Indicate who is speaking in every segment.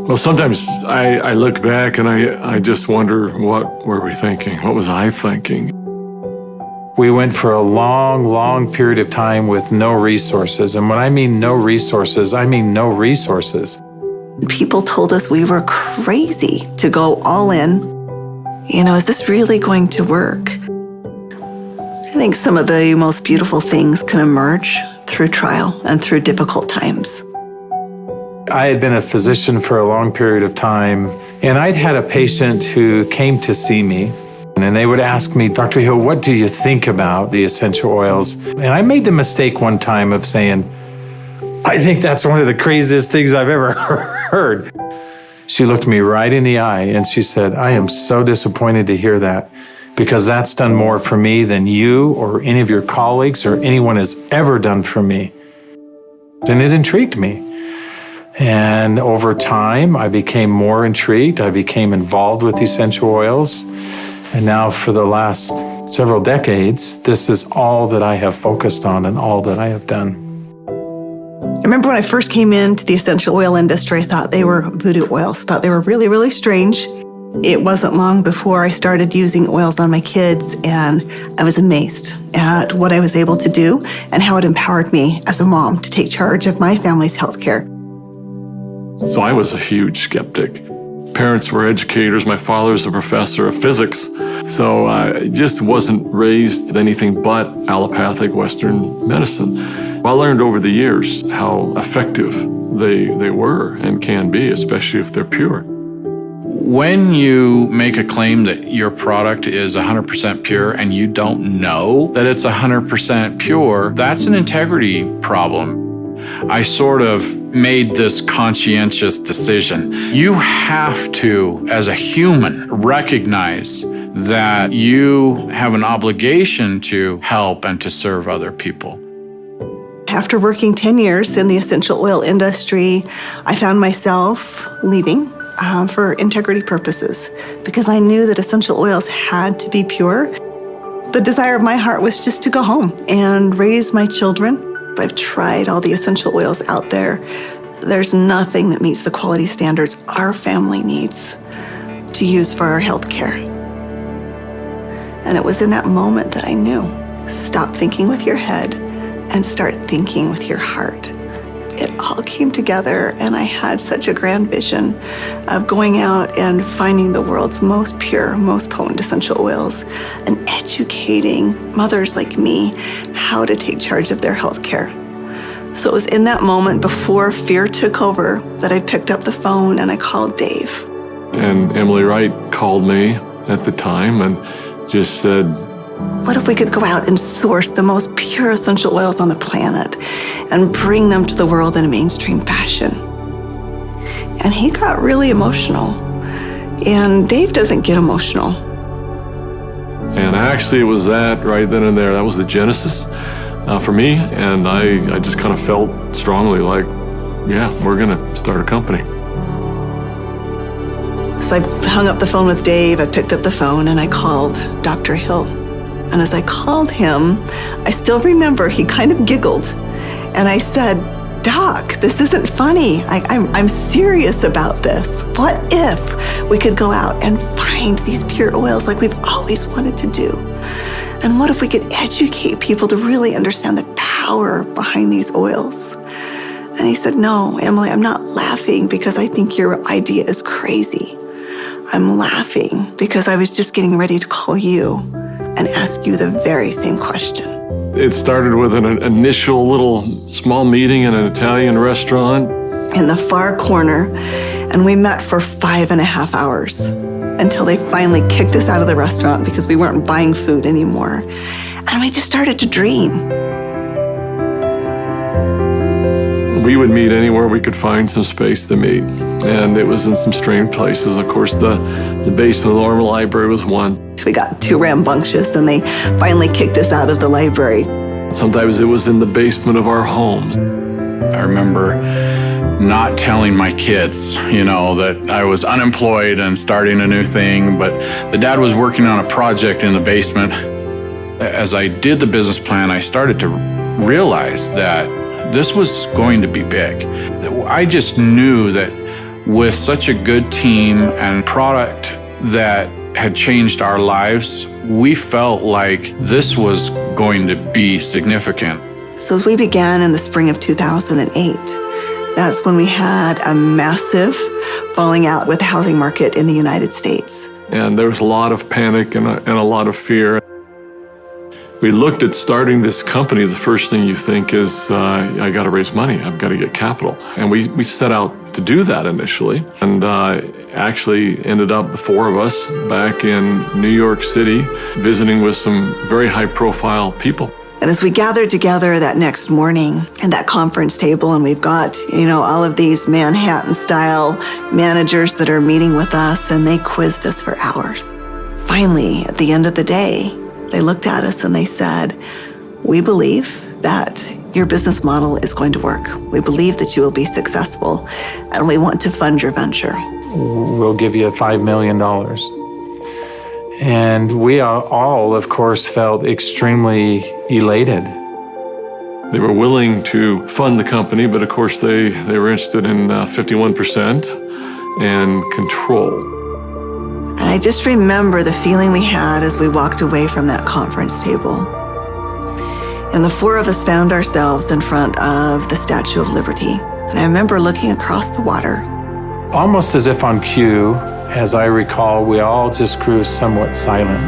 Speaker 1: Well, sometimes I look back and I just wonder, what were we thinking? What was I thinking?
Speaker 2: We went for a long, long period of time with no resources. And when I mean no resources, I mean no resources.
Speaker 3: People told us we were crazy to go all in. You know, is this really going to work? I think some of the most beautiful things can emerge through trial and through difficult times.
Speaker 2: I had been a physician for a long period of time, and I'd had a patient who came to see me, and they would ask me, Dr. Hill, what do you think about the essential oils? And I made the mistake one time of saying, I think that's one of the craziest things I've ever heard. She looked me right in the eye and she said, I am so disappointed to hear that, because that's done more for me than you or any of your colleagues or anyone has ever done for me. And it intrigued me. And over time, I became more intrigued. I became involved with essential oils. And now for the last several decades, this is all that I have focused on and all that I have done.
Speaker 3: I remember when I first came into the essential oil industry, I thought they were voodoo oils. I thought they were really, really strange. It wasn't long before I started using oils on my kids, and I was amazed at what I was able to do and how it empowered me as a mom to take charge of my family's healthcare.
Speaker 1: So I was a huge skeptic. Parents were educators. My father was a professor of physics. So I just wasn't raised with anything but allopathic Western medicine. I learned over the years how effective they were and can be, especially if they're pure.
Speaker 4: When you make a claim that your product is 100% pure and you don't know that it's 100% pure, that's an integrity problem. I sort of made this conscientious decision. You have to, as a human, recognize that you have an obligation to help and to serve other people.
Speaker 3: After working 10 years in the essential oil industry, I found myself leaving for integrity purposes, because I knew that essential oils had to be pure. The desire of my heart was just to go home and raise my children. I've tried all the essential oils out there. There's nothing that meets the quality standards our family needs to use for our health care. And it was in that moment that I knew, stop thinking with your head and start thinking with your heart. It all came together, and I had such a grand vision of going out and finding the world's most pure, most potent essential oils and educating mothers like me how to take charge of their health care. So it was in that moment, before fear took over, that I picked up the phone and I called Dave.
Speaker 1: And Emily Wright called me at the time and just said,
Speaker 3: what if we could go out and source the most pure essential oils on the planet and bring them to the world in a mainstream fashion? And he got really emotional. And Dave doesn't get emotional.
Speaker 1: And actually it was that right then and there. That was the genesis for me. And I just kind of felt strongly like, yeah, we're going to start a company.
Speaker 3: So I hung up the phone with Dave. I picked up the phone and I called Dr. Hill. And as I called him, I still remember he kind of giggled. And I said, Doc, this isn't funny. I'm serious about this. What if we could go out and find these pure oils like we've always wanted to do? And what if we could educate people to really understand the power behind these oils? And he said, no, Emily, I'm not laughing because I think your idea is crazy. I'm laughing because I was just getting ready to call you and ask you the very same question.
Speaker 1: It started with an initial little small meeting in an Italian restaurant
Speaker 3: in the far corner, and we met for 5.5 hours until they finally kicked us out of the restaurant because we weren't buying food anymore. And we just started to dream.
Speaker 1: We would meet anywhere we could find some space to meet, and it was in some strange places. Of course, the basement of the Normal Library was one.
Speaker 3: We got too rambunctious, and they finally kicked us out of the library.
Speaker 1: Sometimes it was in the basement of our homes.
Speaker 4: I remember not telling my kids, that I was unemployed and starting a new thing, but the dad was working on a project in the basement. As I did the business plan, I started to realize that this was going to be big. I just knew that with such a good team and product that had changed our lives, we felt like this was going to be significant.
Speaker 3: So as we began in the spring of 2008, that's when we had a massive falling out with the housing market in the United States.
Speaker 1: And there was a lot of panic and a lot of fear. We looked at starting this company. The first thing you think is, I got to raise money. I've got to get capital. And we set out to do that initially. And actually ended up, the four of us, back in New York City, visiting with some very high-profile people.
Speaker 3: And as we gathered together that next morning at that conference table, and we've got, all of these Manhattan-style managers that are meeting with us, and they quizzed us for hours. Finally, at the end of the day, they looked at us and they said, "We believe that your business model is going to work. We believe that you will be successful, and we want to fund your venture.
Speaker 2: We'll give you $5 million. And we all, of course, felt extremely elated.
Speaker 1: They were willing to fund the company, but of course they were interested in 51% and control.
Speaker 3: And I just remember the feeling we had as we walked away from that conference table. And the four of us found ourselves in front of the Statue of Liberty. And I remember looking across the water.
Speaker 2: Almost as if on cue, as I recall, we all just grew somewhat silent.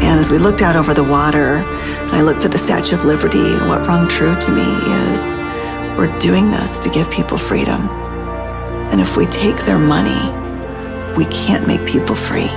Speaker 3: And as we looked out over the water, and I looked at the Statue of Liberty, what rung true to me is, we're doing this to give people freedom. And if we take their money, we can't make people free.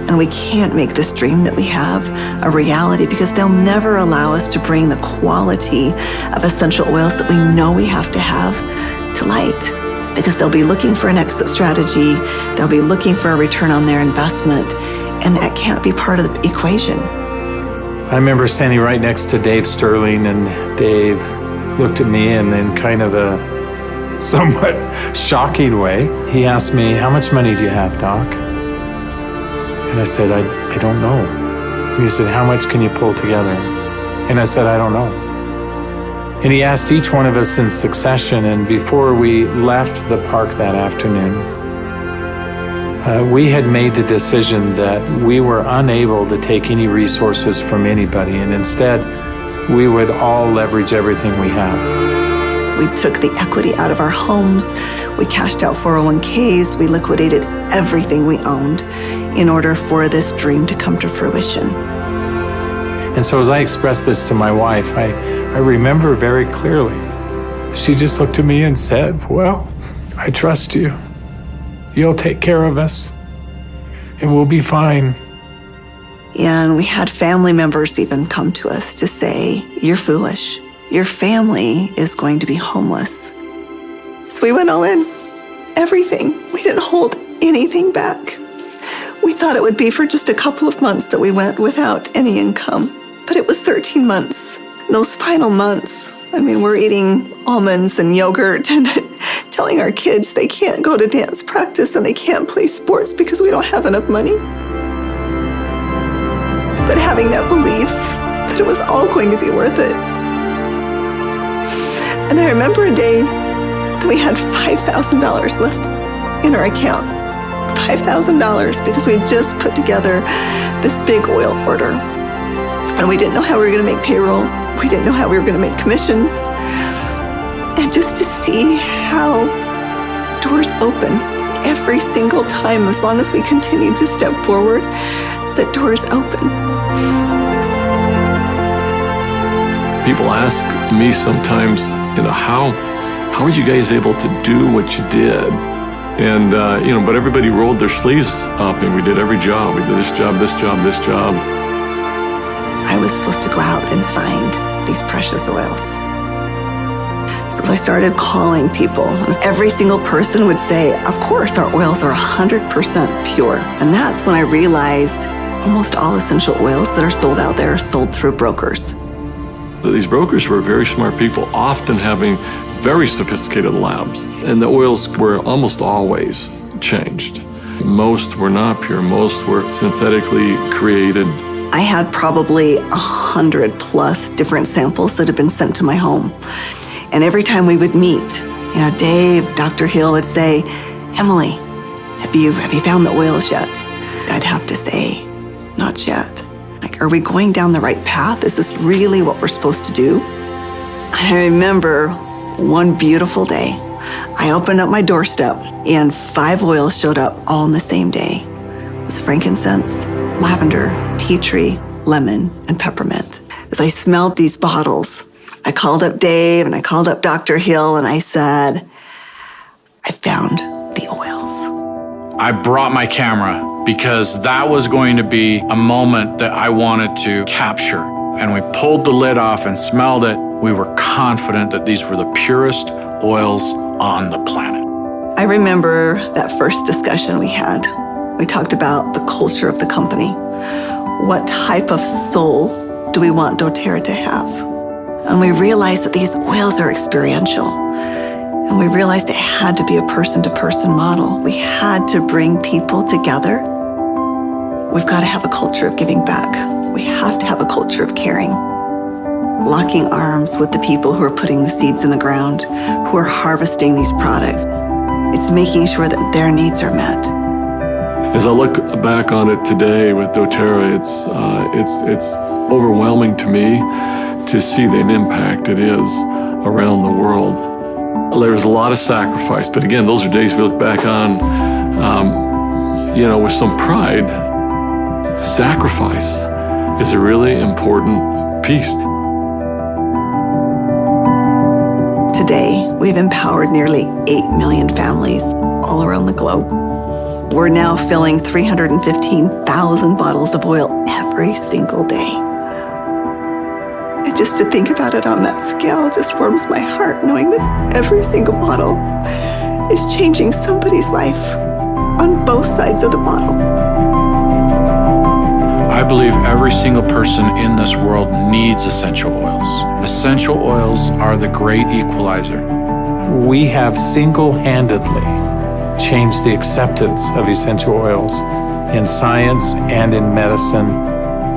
Speaker 3: And we can't make this dream that we have a reality, because they'll never allow us to bring the quality of essential oils that we know we have to have to light. Because they'll be looking for an exit strategy, they'll be looking for a return on their investment, and that can't be part of the equation.
Speaker 2: I remember standing right next to Dave Sterling, and Dave looked at me, and in kind of a somewhat shocking way, he asked me, "How much money do you have, Doc?" And I said, I don't know. And he said, "How much can you pull together?" And I said, "I don't know." And he asked each one of us in succession, and before we left the park that afternoon, we had made the decision that we were unable to take any resources from anybody, and instead, we would all leverage everything we have.
Speaker 3: We took the equity out of our homes, we cashed out 401ks, we liquidated everything we owned in order for this dream to come to fruition.
Speaker 2: And so as I expressed this to my wife, I remember very clearly, she just looked at me and said, "Well, I trust you. You'll take care of us, and we'll be fine."
Speaker 3: And we had family members even come to us to say, "You're foolish. Your family is going to be homeless." So we went all in, everything. We didn't hold anything back. We thought it would be for just a couple of months that we went without any income, but it was 13 months. Those final months, we're eating almonds and yogurt and telling our kids they can't go to dance practice and they can't play sports because we don't have enough money. But having that belief that it was all going to be worth it. And I remember a day that we had $5,000 left in our account. $5,000 because we just put together this big oil order. And we didn't know how we were going to make payroll. We didn't know how we were going to make commissions. And just to see how doors open every single time, as long as we continued to step forward, the doors open.
Speaker 1: People ask me sometimes, how are you guys able to do what you did? And, but everybody rolled their sleeves up and we did every job. We did this job, this job, this job.
Speaker 3: I was supposed to go out and find these precious oils. So I started calling people, and every single person would say, "Of course, our oils are 100% pure." And that's when I realized almost all essential oils that are sold out there are sold through brokers.
Speaker 1: These brokers were very smart people, often having very sophisticated labs, and the oils were almost always changed. Most were not pure, most were synthetically created.
Speaker 3: I had probably 100+ different samples that had been sent to my home. And every time we would meet, Dave, Dr. Hill would say, Emily, have you found the oils yet? I'd have to say, not yet. Like, are we going down the right path? Is this really what we're supposed to do? And I remember one beautiful day, I opened up my doorstep and 5 oils showed up all in the same day. It was frankincense, lavender, tea tree, lemon, and peppermint. As I smelled these bottles, I called up Dave and I called up Dr. Hill and I said, I found the oils.
Speaker 4: I brought my camera because that was going to be a moment that I wanted to capture. And we pulled the lid off and smelled it. We were confident that these were the purest oils on the planet.
Speaker 3: I remember that first discussion we had. We talked about the culture of the company. What type of soul do we want Doterra to have? And we realized that these oils are experiential. And we realized it had to be a person-to-person model. We had to bring people together. We've got to have a culture of giving back. We have to have a culture of caring. Locking arms with the people who are putting the seeds in the ground, who are harvesting these products. It's making sure that their needs are met.
Speaker 1: As I look back on it today with Doterra, it's overwhelming to me to see the impact it is around the world. There's a lot of sacrifice, but again, those are days we look back on, with some pride. Sacrifice is a really important piece.
Speaker 3: Today, we've empowered nearly 8 million families all around the globe. We're now filling 315,000 bottles of oil every single day. And just to think about it on that scale just warms my heart, knowing that every single bottle is changing somebody's life on both sides of the bottle.
Speaker 4: I believe every single person in this world needs essential oils. Essential oils are the great equalizer.
Speaker 2: We have single-handedly changed the acceptance of essential oils in science and in medicine.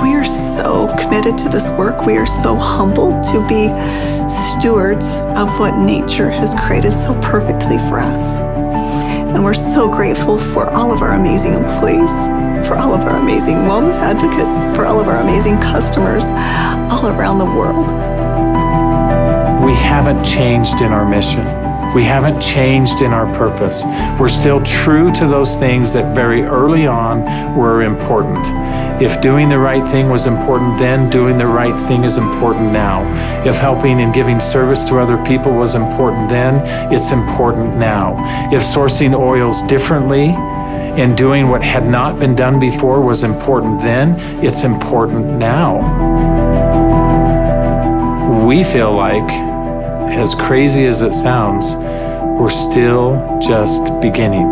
Speaker 3: We are so committed to this work. We are so humbled to be stewards of what nature has created so perfectly for us. And we're so grateful for all of our amazing employees, for all of our amazing wellness advocates, for all of our amazing customers all around the world.
Speaker 2: We haven't changed in our mission. We haven't changed in our purpose. We're still true to those things that very early on were important. If doing the right thing was important then, doing the right thing is important now. If helping and giving service to other people was important then, it's important now. If sourcing oils differently and doing what had not been done before was important then, it's important now. We feel like, as crazy as it sounds, we're still just beginning.